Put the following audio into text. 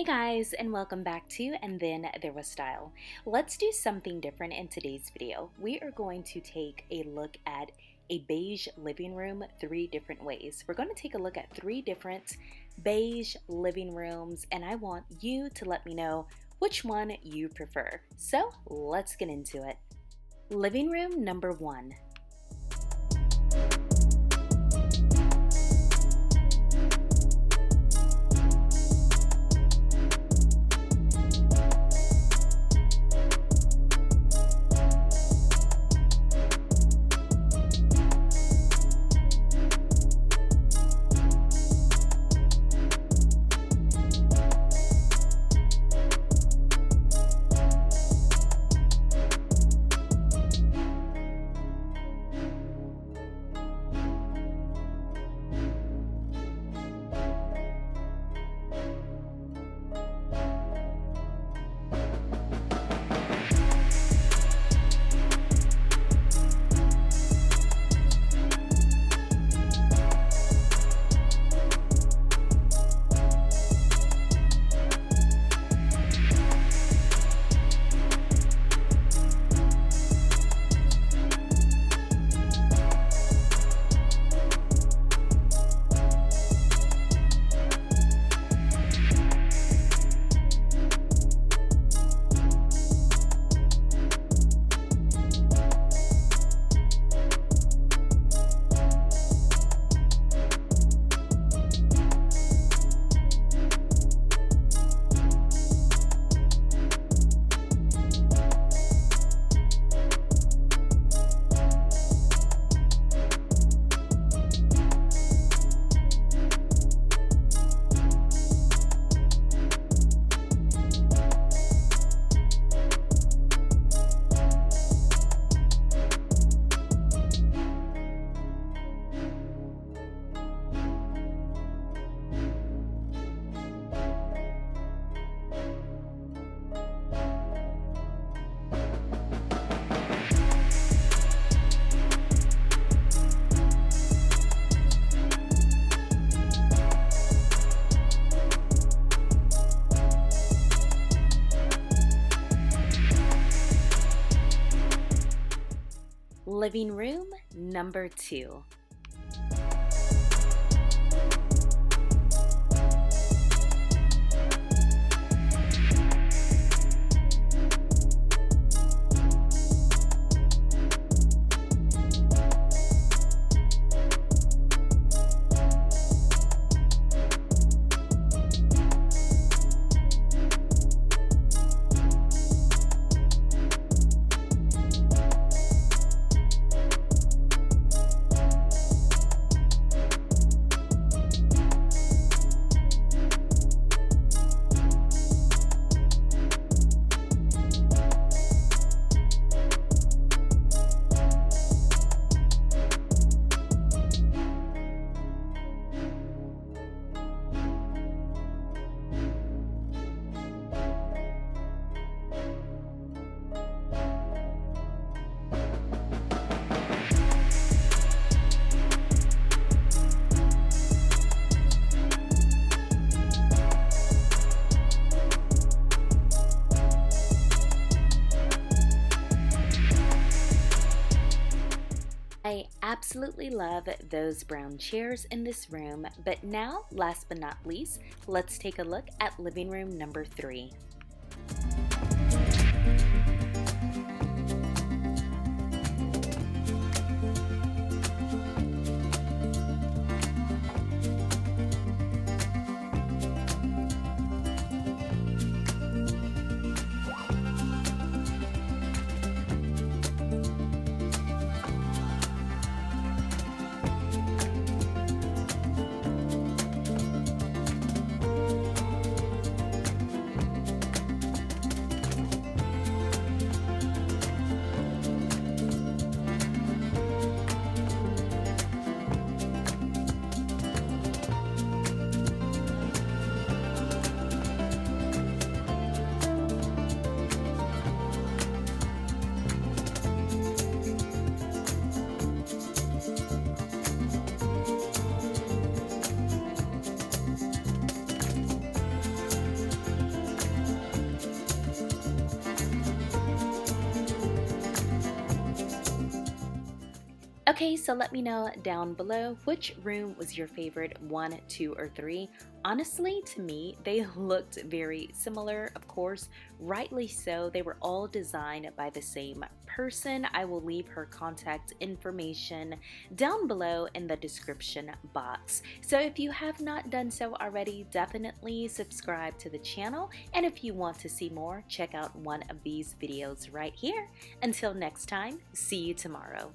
Hey guys, and welcome back to And Then There Was Style. Let's do something different in today's video. We are going to take a look at a beige living room 3 different ways. We're going to take a look at 3 different beige living rooms, and I want you to let me know which one you prefer. So let's get into it. Living room number 1. Living room number 2. I absolutely love those brown chairs in this room, but now, last but not least, let's take a look at living room number 3. Okay, so let me know down below which room was your favorite, 1, 2, or 3. Honestly, to me, they looked very similar, of course, rightly so. They were all designed by the same person. I will leave her contact information down below in the description box. So if you have not done so already, definitely subscribe to the channel. And if you want to see more, check out one of these videos right here. Until next time, see you tomorrow.